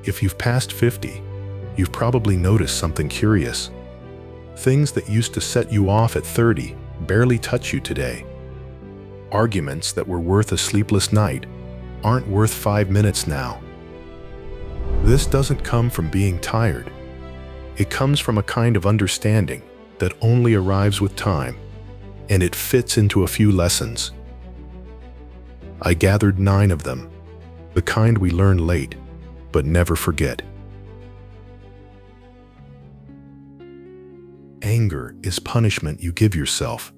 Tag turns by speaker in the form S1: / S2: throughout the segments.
S1: If you've passed 50, you've probably noticed something curious. Things that used to set you off at 30 barely touch you today. Arguments that were worth a sleepless night aren't worth 5 minutes now. This doesn't come from being tired. It comes from a kind of understanding that only arrives with time, and it fits into a few lessons. I gathered 9 of them, the kind we learn late, but never forget. Anger is punishment you give yourself.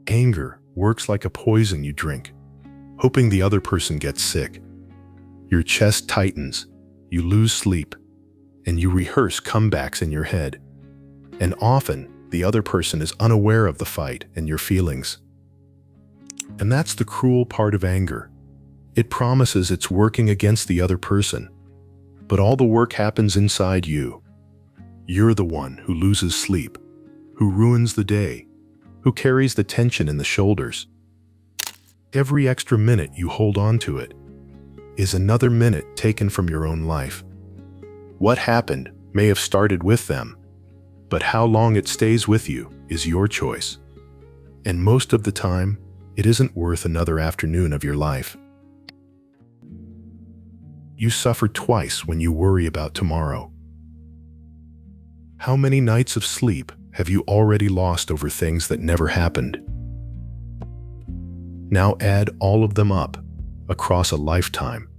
S1: Anger works like a poison you drink, hoping the other person gets sick. Your chest tightens, you lose sleep, and you rehearse comebacks in your head. And often, the other person is unaware of the fight and your feelings. And that's the cruel part of anger. It promises it's working against the other person, but all the work happens inside you. You're the one who loses sleep, who ruins the day, who carries the tension in the shoulders. Every extra minute you hold on to it is another minute taken from your own life. What happened may have started with them, but how long it stays with you is your choice. And most of the time, it isn't worth another afternoon of your life. You suffer twice when you worry about tomorrow. How many nights of sleep have you already lost over things that never happened? Now add all of them up across a lifetime.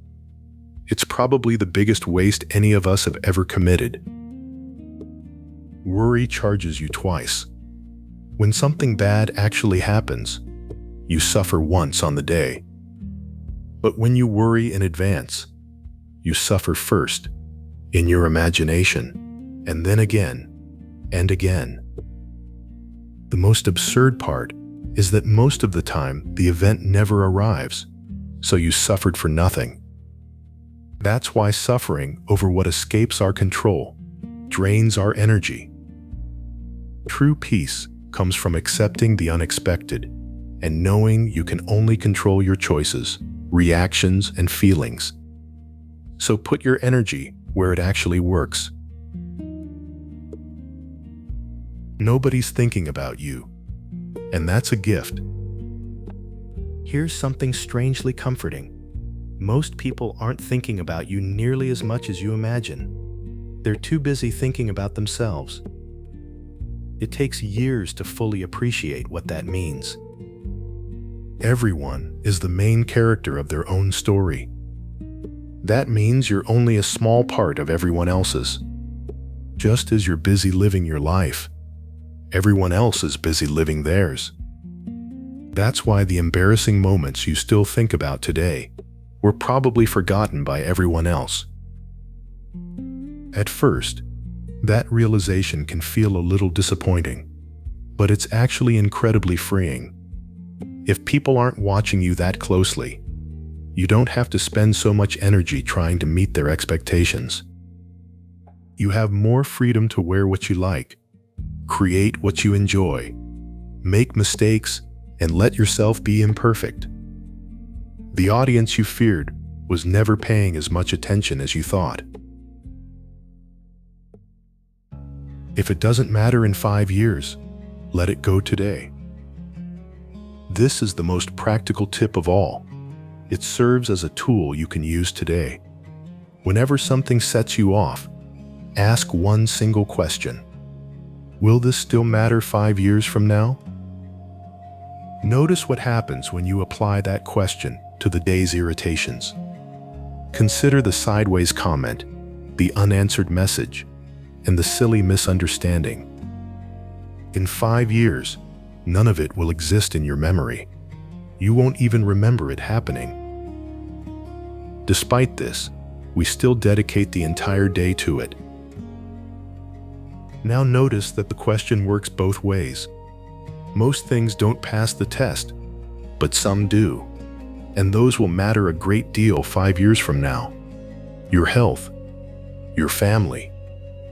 S1: It's probably the biggest waste any of us have ever committed. Worry charges you twice. When something bad actually happens, you suffer once on the day. But when you worry in advance, you suffer first, in your imagination, and then again, and again. The most absurd part is that most of the time the event never arrives, so you suffered for nothing. That's why suffering over what escapes our control drains our energy. True peace comes from accepting the unexpected and knowing you can only control your choices, reactions, and feelings. So put your energy where it actually works. Nobody's thinking about you, and that's a gift. Here's something strangely comforting. Most people aren't thinking about you nearly as much as you imagine. They're too busy thinking about themselves. It takes years to fully appreciate what that means. Everyone is the main character of their own story. That means you're only a small part of everyone else's. Just as you're busy living your life, everyone else is busy living theirs. That's why the embarrassing moments you still think about today were probably forgotten by everyone else. At first, that realization can feel a little disappointing, but it's actually incredibly freeing. If people aren't watching you that closely, you don't have to spend so much energy trying to meet their expectations. You have more freedom to wear what you like, create what you enjoy, make mistakes, and let yourself be imperfect. The audience you feared was never paying as much attention as you thought. If it doesn't matter in 5 years, let it go today. This is the most practical tip of all. It serves as a tool you can use today. Whenever something sets you off, ask one single question. Will this still matter 5 years from now? Notice what happens when you apply that question to the day's irritations. Consider the sideways comment, the unanswered message, and the silly misunderstanding. In 5 years, none of it will exist in your memory. You won't even remember it happening. Despite this, we still dedicate the entire day to it. Now notice that the question works both ways. Most things don't pass the test, but some do. And those will matter a great deal 5 years from now. Your health, your family,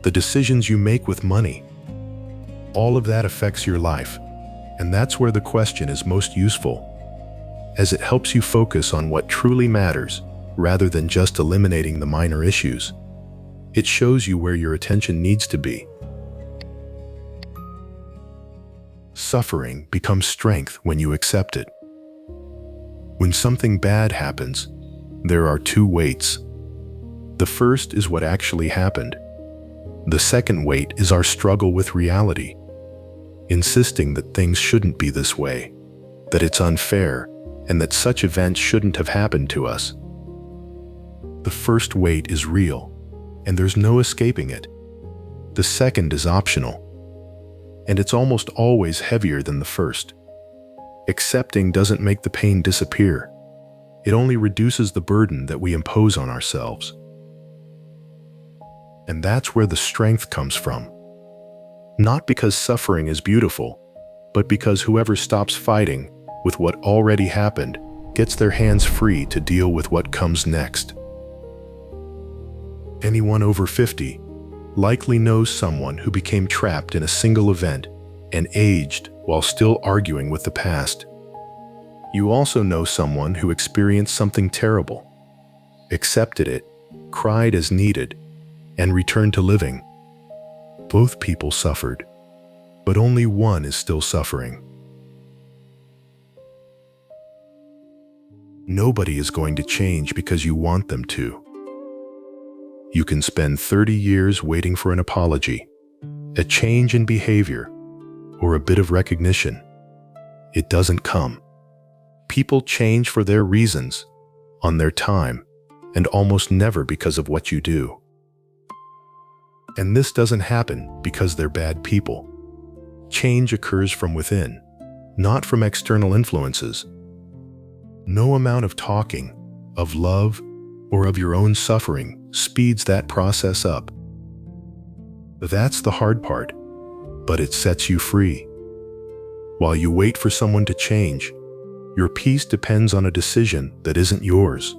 S1: the decisions you make with money. All of that affects your life, and that's where the question is most useful, as it helps you focus on what truly matters rather than just eliminating the minor issues. It shows you where your attention needs to be. Suffering becomes strength when you accept it. When something bad happens, there are two weights. The first is what actually happened. The second weight is our struggle with reality, insisting that things shouldn't be this way, that it's unfair, and that such events shouldn't have happened to us. The first weight is real, and there's no escaping it. The second is optional, and it's almost always heavier than the first. Accepting doesn't make the pain disappear. It only reduces the burden that we impose on ourselves. And that's where the strength comes from. Not because suffering is beautiful, but because whoever stops fighting with what already happened gets their hands free to deal with what comes next. Anyone over 50 likely knows someone who became trapped in a single event and aged while still arguing with the past. You also know someone who experienced something terrible, accepted it, cried as needed, and returned to living. Both people suffered, but only one is still suffering. Nobody is going to change because you want them to. You can spend 30 years waiting for an apology, a change in behavior, or a bit of recognition. It doesn't come. People change for their reasons, on their time, and almost never because of what you do. And this doesn't happen because they're bad people. Change occurs from within, not from external influences. No amount of talking, of love, or of your own suffering speeds that process up. That's the hard part, but it sets you free. While you wait for someone to change, your peace depends on a decision that isn't yours.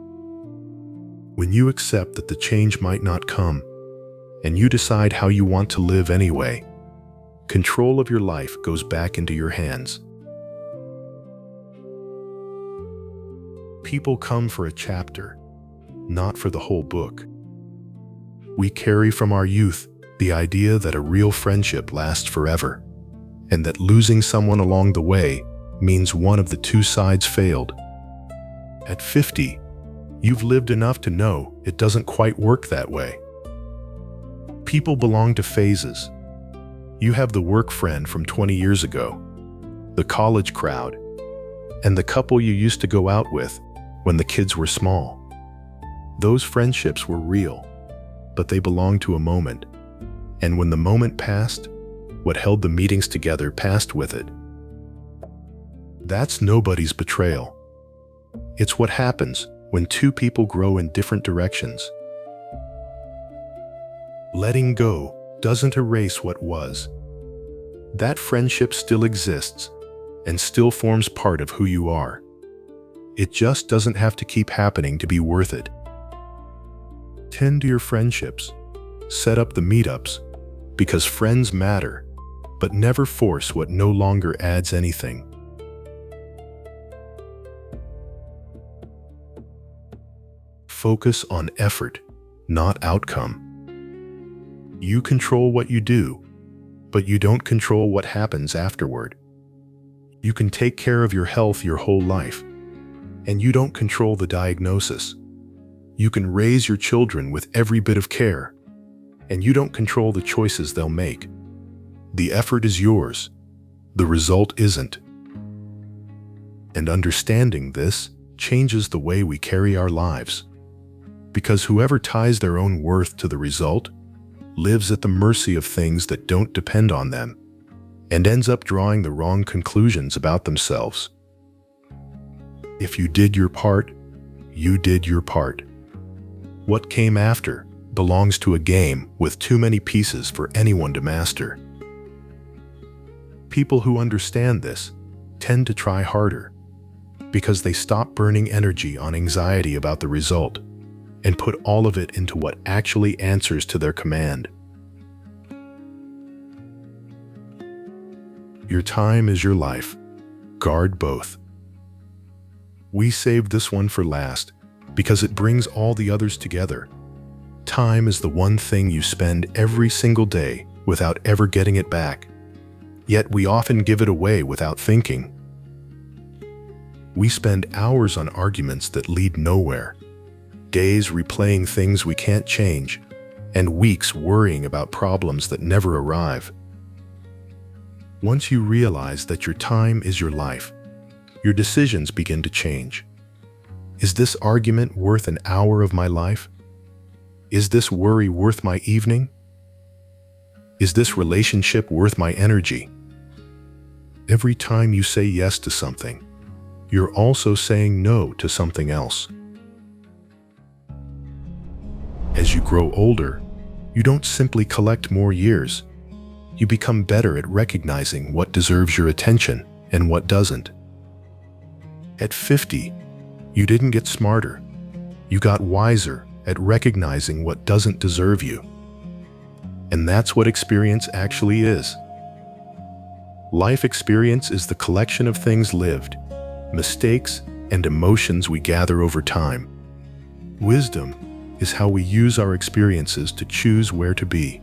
S1: When you accept that the change might not come, and you decide how you want to live anyway, control of your life goes back into your hands. People come for a chapter, not for the whole book. We carry from our youth the idea that a real friendship lasts forever, and that losing someone along the way means one of the two sides failed. At 50, you've lived enough to know it doesn't quite work that way. People belong to phases. You have the work friend from 20 years ago, the college crowd, and the couple you used to go out with when the kids were small. Those friendships were real, but they belonged to a moment. And when the moment passed, what held the meetings together passed with it. That's nobody's betrayal. It's what happens when two people grow in different directions. Letting go doesn't erase what was. That friendship still exists and still forms part of who you are. It just doesn't have to keep happening to be worth it. Tend to your friendships. Set up the meetups, because friends matter, but never force what no longer adds anything. Focus on effort, not outcome. You control what you do, but you don't control what happens afterward. You can take care of your health your whole life, and you don't control the diagnosis. You can raise your children with every bit of care, and you don't control the choices they'll make. The effort is yours, the result isn't. And understanding this changes the way we carry our lives. Because whoever ties their own worth to the result lives at the mercy of things that don't depend on them, and ends up drawing the wrong conclusions about themselves. If you did your part, you did your part. What came after belongs to a game with too many pieces for anyone to master. People who understand this tend to try harder because they stop burning energy on anxiety about the result and put all of it into what actually answers to their command. Your time is your life. Guard both. We saved this one for last because it brings all the others together. Time is the one thing you spend every single day without ever getting it back. Yet we often give it away without thinking. We spend hours on arguments that lead nowhere, days replaying things we can't change, and weeks worrying about problems that never arrive. Once you realize that your time is your life, your decisions begin to change. Is this argument worth an hour of my life? Is this worry worth my evening? Is this relationship worth my energy? Every time you say yes to something, you're also saying no to something else. As you grow older, you don't simply collect more years. You become better at recognizing what deserves your attention and what doesn't. At 50, you didn't get smarter. You got wiser at recognizing what doesn't deserve you. And that's what experience actually is. Life experience is the collection of things lived, mistakes, and emotions we gather over time. Wisdom is how we use our experiences to choose where to be.